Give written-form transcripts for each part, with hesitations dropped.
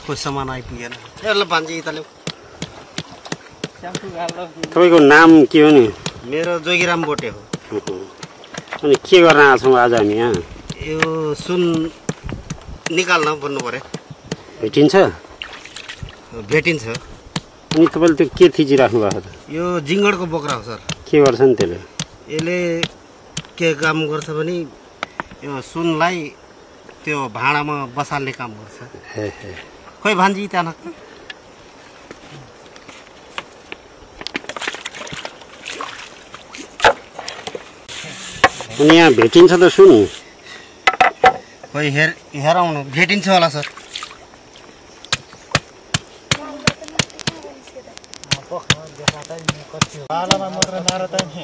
कोही सामान आइपुगेन यसलाई भान्जी यता ल्याऊ तपाईँको नाम के हो नि मेरो जोगीराम बोटे हो अनि के गर्न आएको छौँ आज हामी यहाँ यो सुन निकाल्न भन्नु पर्यो भेटिन्छ भेटिन्छ अनि तपाईँले त्यो के थिचिराख्नु भएको त यो जिङ्गडको बोक्रा हो सर के गर्छ नि त्यसले यसले के काम गर्छ भने यो सुनलाई त्यो भाँडामा बसाल्ने काम गर्छ खोइ भान्जी त्यहाँ अनि यहाँ भेटिन्छ त सुन खोइ हेराउनु भेटिन्छ होला सर पालामा मात्र मार त नि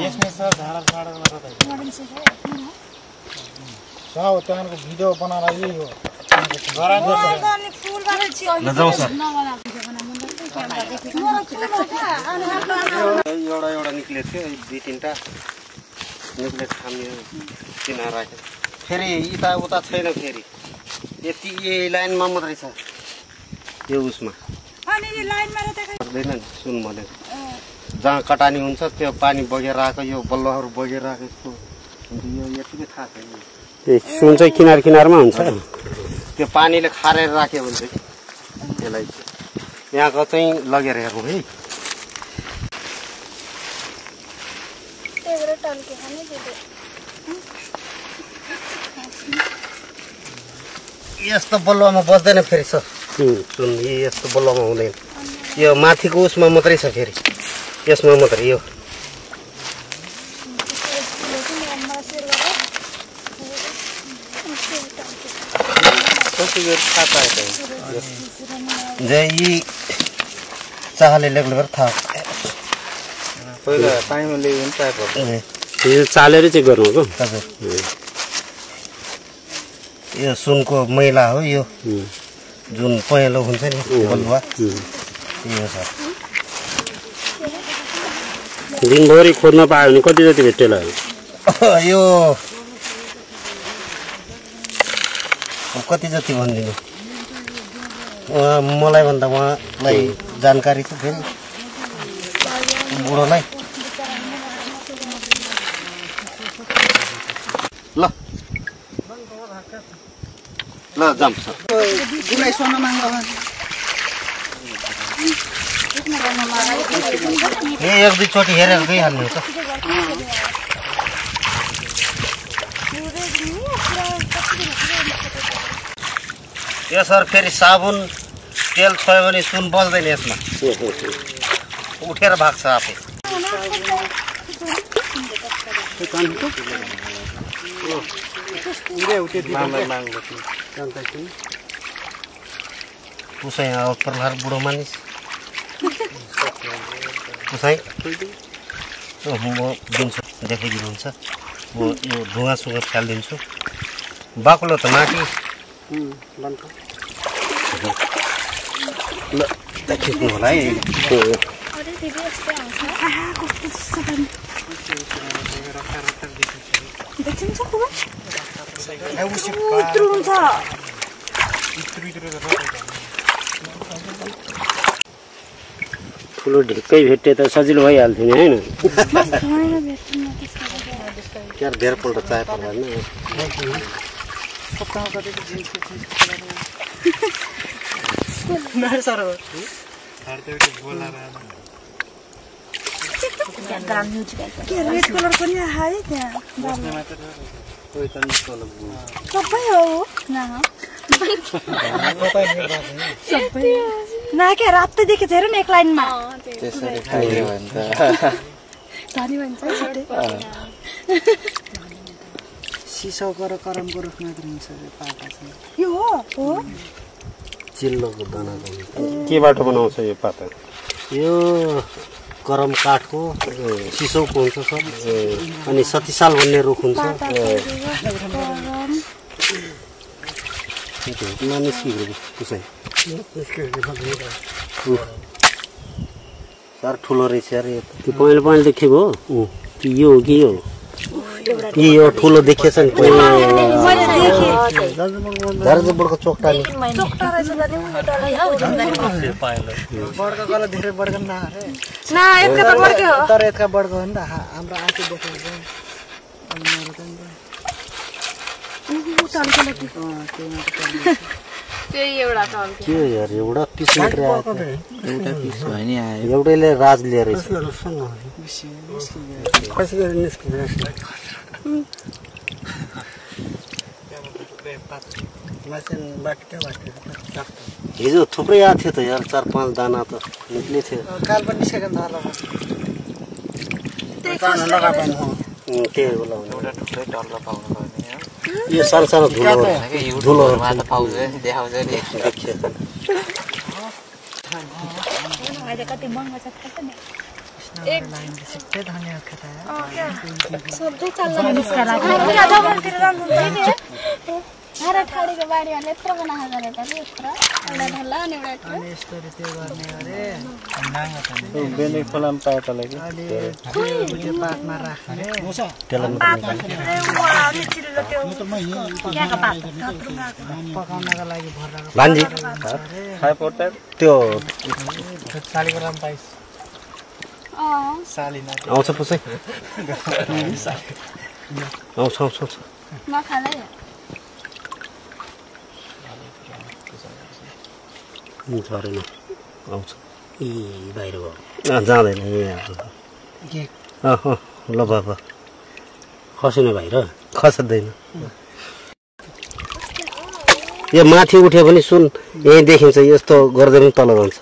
यसमा सर झाडा झाडा मार त साउ त्यहाँको भिडियो बनाएर यही हो गरा ल जाऊ सर एउटा निक्लेको थियो दुई तिनवटा निक्लेको खाने चिना राख्यो फेरि यता उता छैन फेरि यति यही लाइनमा मात्रै छ यो उसमा पर्दैन सुन भने जहाँ कटानी हुन्छ त्यो पानी बगेर आएको यो बल्लहरू बगेर आएको यस्तो यो यतिकै थाहा छैन ए सुन चाहिँ किनार किनारमा हुन्छ त्यो पानीले खारेर राख्यो भने चाहिँ त्यसलाई यहाँको चाहिँ लगेर हेरौँ है यस्तो बल्लुवामा बस्दैन फेरि सर सुन यस्तो बल्लुवामा हुँदैन यो माथिको उसमा मात्रै छ फेरि यसमा मात्रै यो यी चाहले लेख्नु थाहा पहिला पानीमा ल्यायो भने यो चालेर चाहिँ गर्नु हो हजुर यो सुनको मैला हो यो जुन पहेँलो हुन्छ नि बलुवा यो छ दिनभरि खोज्न पायो भने कति जति भेटेला यो कति जति भनिदिनु मलाई भन्दा उहाँलाई जानकारी छ फेरि बुढोलाई ल ल जाम सर एक दुईचोटि हेरेर गइहाल्नु त यो सर फेरि साबुन तेल छोयो भने सुन बस्दैन यसमा उठेर भाग्छ आफै पुसाइ प्रहलाद बुढो मानिस पुसाइ म दिन्छु देखाइदिनुहुन्छ म यो ढुङ्गासुङ्गा फालिदिन्छु बाक्लो त माथि ल खिच्नु होला है ठुलो ढिक्कै भेटे त सजिलो भइहाल्थ्यो नि होइन यार धेरैपल्ट चाहे पर्दैन रेड कलर पनि आयो त्यहाँ सबै हो न क्या रातो देखेको छ हेर न एक लाइनमा धनी भन्छ सिसाउको र करमको रुख मात्र हुन्छ यो हो चिल्लोको दाना केबाट बनाउँछ यो पाता यो करम काठको सिसौको हुन्छ सर अनि सतीसाल भन्ने रुख हुन्छ सर ठुलो रहेछ अरे त्यो पहेँलो पहेँलो देखेको हो कि यो हो कि यो यो ठुलो देखिएछ नि मैले देखेँ दार्जुलिङको चोकटा नि चोकटा रहेछ दानी बड्का गला धेरै बड्का न रे ना एकका त बड्के हो तर यतका बड्का हो नि त हाम्रो आँखी देखेको त्यही एउटा टल्के के यार एउटा पिस मात्रै आयो एउटा पिस भयो नि आयो एउटैले राज लिएर हिजो थुप्रै आएको थियो त यार 4-5 दाना त निक्ले थियो काल पनि निस्केको थाहा त्यही होला यो सानो सानो धुलोहरू कति महँगो छ थाहा छ नि सिक्दै धनियाँ खाता सबै चल्ला निस्का लाग्यो पुरा जबरतिर जानु नि हारा ठाडीको बारीमा यत्रो बनाएको गरेको नि यत्रो एउटा ढल्ला अनि एउटा अनि यस्तो त्यो गर्ने अरे बेनी खोलामा पाए तलाई कि अलि त्यो पातमा राख्ने पकाउनका लागि भर्दाको भान्जी खाए पर्छ त्यो सालीको राम पाइस सालीमा आउँछ पुसै आउँछ नखाले झरेन आउँछ ए बाहिर गयो जाँदैन ल बाबा खसेन बाहिर खस्दैन यो माथि उठ्यो भने सुन यही देखिन्छ यस्तो गर्दै पनि तल जान्छ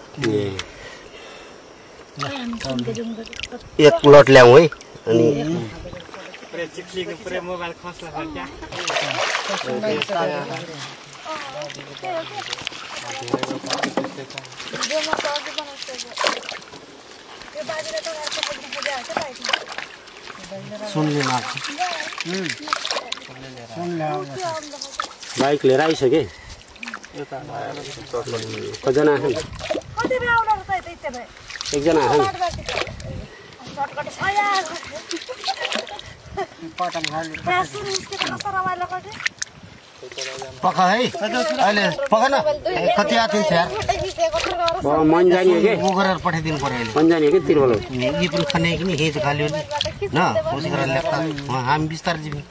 एक लट ल्याउँ है अनि सुनले माग्छ बाइक लिएर आइसके कतिजना आएको एकजना आएको पख है अहिले पख न कति आएको थियो यार मन जाने हो कि ऊ गरेर पठाइदिनु पर्यो अहिले मन जाने हो कि तिरवल यी पनि खाने कि नि हेज खाल्यो नि न कोसिस गरेर ल्याप्टा हामी बिस्तार जिमी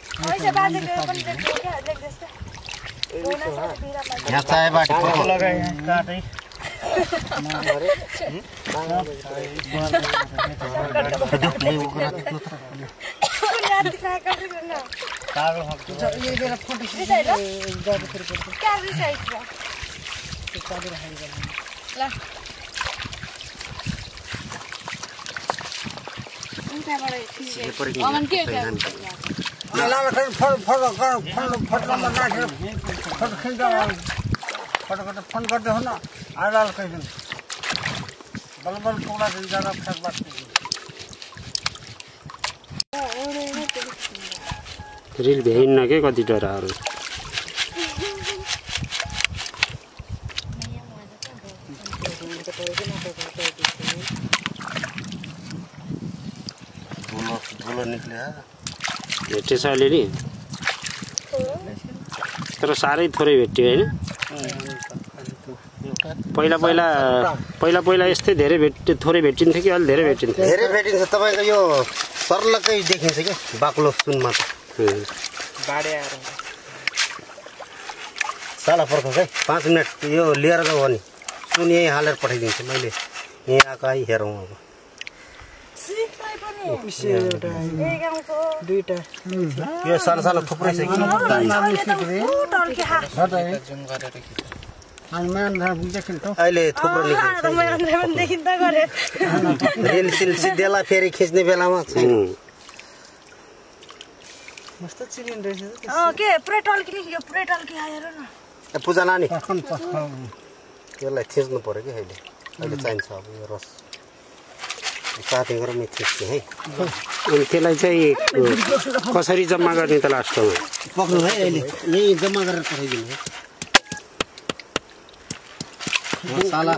यहाँ चाय बाटी लगाए काटै फोन गर्दै हो न आइलाल कहिदिनु बलबल पुरा दिन जाँदा फ्याक बात रिल भ्याइन्न के कति डराहरू धुलो निक्ल्यो भेटेछ अलिअलि तर साह्रै थोरै भेट्यो होइन पहिला यस्तै धेरै थोरै भेटिन्थ्यो कि अलि धेरै भेटिन्थ्यो धेरै भेटिन्छ तपाईँको यो सर्लकै देखिन्छ क्या बाक्लो सुनमा त साला पर्खोस् है 5 मिनट यो लिएर जाऊ भने सुन यहीँ हालेर पठाइदिन्छु मैले यहीँ आएको आई हेरौँ अब यो सानो सानो थुप्रै छ कि अहिले थुप्रो रेल सिल सिद्धेला फेरि खिच्ने बेलामा पूजा नानी यसलाई थिच्नु पर्यो कि अहिले चाहिन्छ अब यो रस साथै गरेर म थिच्छु है अनि त्यसलाई चाहिँ कसरी जम्मा गर्ने त लास्टमा पक्नु है अहिले यहीँ जम्मा गरेर पठाइदिनु है मसाला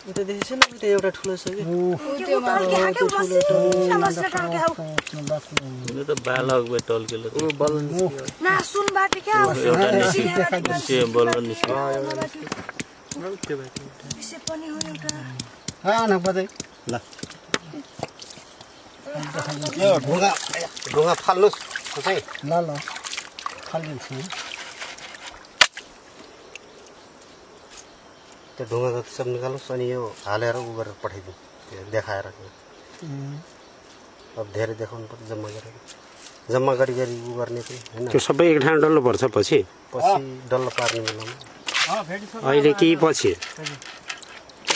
उता देखेछ नि उता एउटा ठुलो छ के यो त बालक बे टल्केलो ओ बलन ना सुनबाट क्या एउटा निस्के बल्ल निस्क्यो त्यो भाइ विषय पनि हो एउटा न बदै ल यो ढुङ्गा फाल्नुहोस् कसै ल फालिदिन्छु त्यो ढुङ्गा त सब निकाल्नुहोस् अनि यो हालेर उ गरेर पठाइदिउँ त्यो देखाएर अब धेरै देखाउनु पर्छ जम्मा गरी उ गर्ने पनि होइन त्यो सबै एक ठाउँ डल्लो पर्छ पछि डल्लो पार्ने बेलामा अहिले के पछि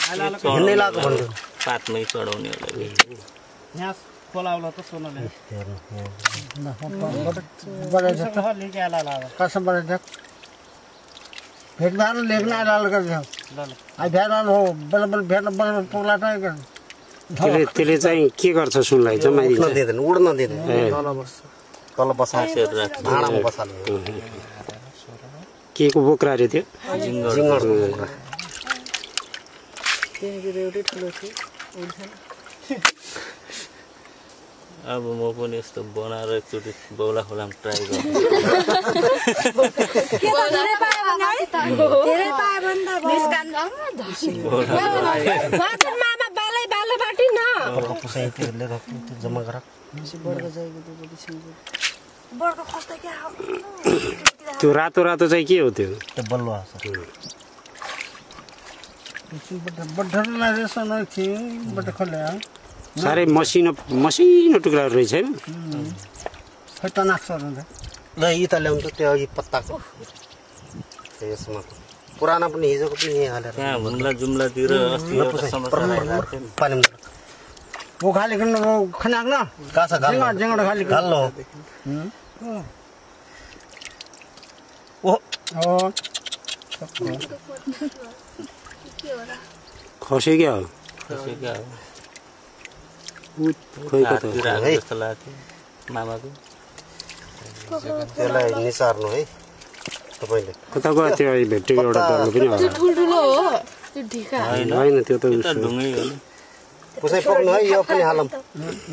हिँड्नै लाग्यो भन्नु पातमै चढाउने होला यहाँ खोलाउला त सोनाले कसम बड़ा भेट बार लेखना लाल कर दिया आई भेट हो बल भेट बल पुगला टाइ कर त्यसले चाहिँ के गर्छ सुनलाई जमाइदिन्छ उड्न दिँदैन तल बसाएर भाँडामा बसाल्ने के को बोक्रा रे त्यो जिङ्गर एउटै ठुलो थियो अब म पनि यस्तो बनाएर एकचोटि बौला खोलामा ट्राई गर्छु धेरै पायो भने त निस्कान मामा बालैबाट न पुसाइले जम्मा गर बर्को खस्दा क्या त्यो रातो रातो चाहिँ के हो त्यो त्यो बलुवा बड्डर लागे सोना थी बड्ड खोले साह्रै मसिनो टुक्राहरू रहेछ हैन खैता नाक्छ र ल यी त ल्याउँछ त्यो अघि पत्ताको यसमा पुराना पनि हिजोको पनि यही हालेर त्यहाँ हुम्ला जुम्लातिर अस्ति एउटा समस्या भइरहेको थियो नि। पानी वो खाली करना वो खनाक ना कासा गाल्लो जिंगड़ खाली गाल्लो ओ खसे क्या हो त्यसै क्या हो खोइ कता हाततिर हात जस्तो लाग्थ्यो मामाको त्यसलाई निसार्नु है तपाईले कता गयो त्यो अहिले भेटेको एउटा डल्लो पनि होला ठुल्ठुलो हो त्यो ढिका होइन त्यो त त्यो त ढुङ्गै हो नि पुसै पक्नु है यो पनि हालम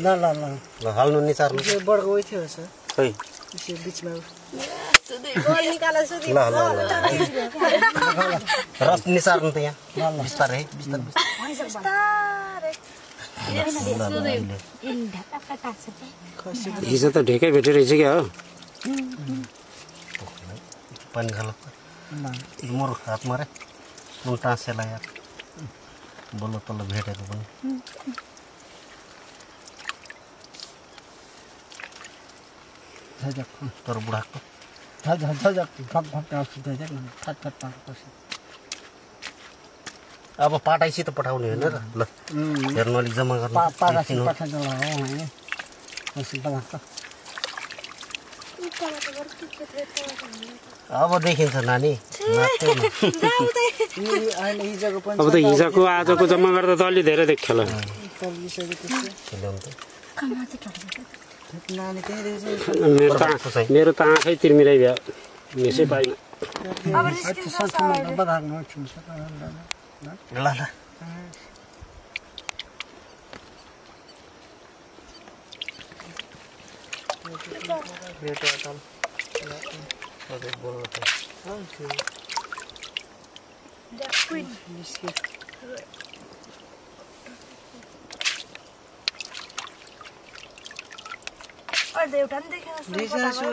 ला ला ला ल हाल्नु निसार्नु यो बडको उयो थियो सर खै यसो बिचमा ल ल रस निसार्नु त यहाँ बिस्तारै हिजो त ढेकै भेटे रहेछ क्या हो पानी खाल मोर हातमा रे नुन टाँसेला यार बल्ल तल्ल भेटेको पनि तर बुढाको अब पाटाइसी त पठाउने होइन र ल हेर्नु अलिक जम्मा गर्नु अब देखिन्छ नानी अब त हिजोको आजको जम्मा गर्दा त अलि धेरै देख्छ ल मेरो त आँखै तिर्मिराइ भयो यसै पाइन ल ल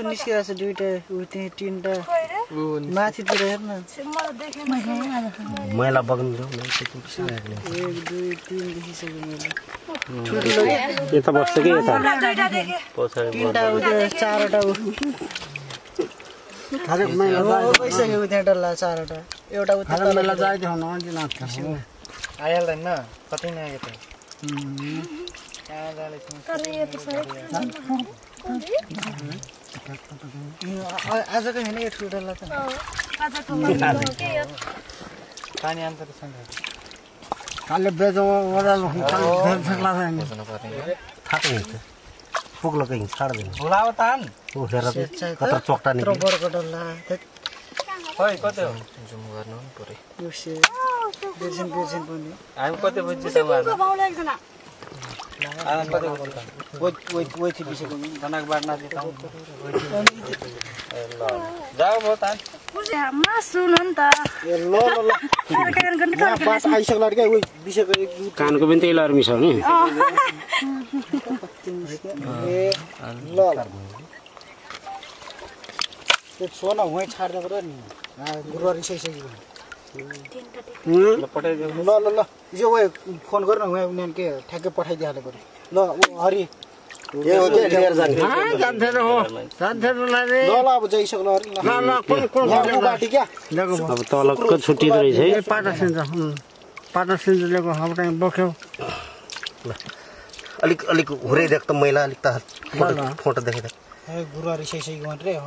निस्किरहेको छ दुईटा ऊ त्यही तिनटा माथितिर हेर्न मैला बग्नु देऊ न 1 2 3 देखिसक्यो मैले यता बस्छ कि यता पछाडि तिनटा ऊ त्यो चारवटा गइसक्यो ऊ त्यहाँ डल्ला चारवटा एउटा उता मेला जाइदियो न आइहाल्दैन न कतै नआएको त कहाँ जाले आजको होइन यो ठुलो डल्ला त पानी आन्छ त काले बेजो ओरा थाहा नि पुग्लो कहीँ छाड्दैन लाव तान ऊ हेर कता चोक्टा नि बडको डल्ला खै कतै हो जुम गर्नु पर्यो यो हामी कति बजी त को बाउला एकजना हामी कति बजी धनक बाड्न दिताउ जाऊ भो त मा सुन नि त पास आइसक्ला क्या उही बिसेको कानको पनि त्यही लर्मी छ नि ल त्यो सोना वहीँ छाड्दा पऱ्यो नि गुरुवा रिसाइसक्यो पठाइदिउ ल ल ल यो उयो फोन गर न उहाँ उनीहरू के ठ्याक्कै पठाइदिइहाल्नु पऱ्यो ल हरि यो हो के लिएर जाने जान्थेन हो जान्थेन लाने ल ल अब जाइसक्ला हरि ल ल कुन बाटी क्या अब तलको छुट्टिँदो रहेछ है पाटा सिन्जो ल्याएको अब टाइम बोक्यो अलिक हुरै देख् त मैला अलिक त फोटो देखेँ गुरुवा रिसाइसक्यो मात्रै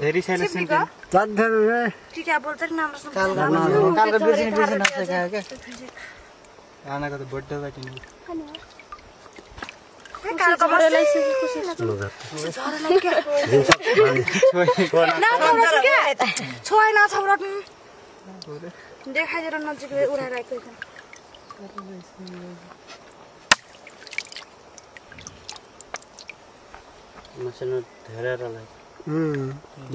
धेरै छैन आनाको त बर्थडे बाटी देखाइदिएर नजिक उडाइरहेको छ मसिनो धेरै रलाइ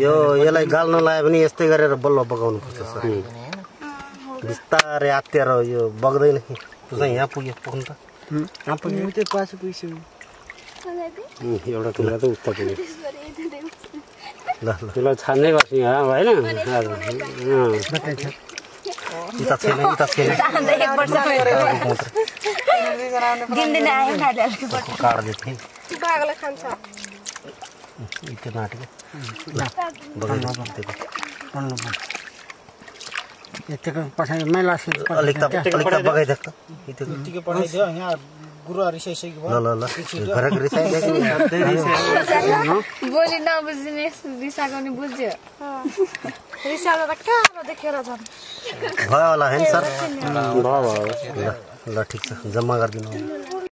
यो यसलाई गाल्न लायो भने यस्तै गरेर बल्ल बगाउनु पर्छ सर बिस्तारै आत्तिएर यो बग्दैन त्यो चाहिँ यहाँ पुग्यो पुग्नु त एउटा टुक्रा त उता पुग्यो ल ल त्यसलाई छान्दै गर्छु यहाँ होइन यता छैन काट्दै थिएँ त्यो नाटेको यतिको पठाइ मैला अलिक त बगाइदेख त यतिकै पठाइदियो यहाँ गुरुवा रिसाइसक्यो ल ल ल घरक रिसाइदिएको बोली नबुझ्ने रिसाएको नि बुझ्यो रिसाएको त कहाँ देखेर झन् भयो होला होइन सर भयो ल ठिक छ जम्मा गरिदिनु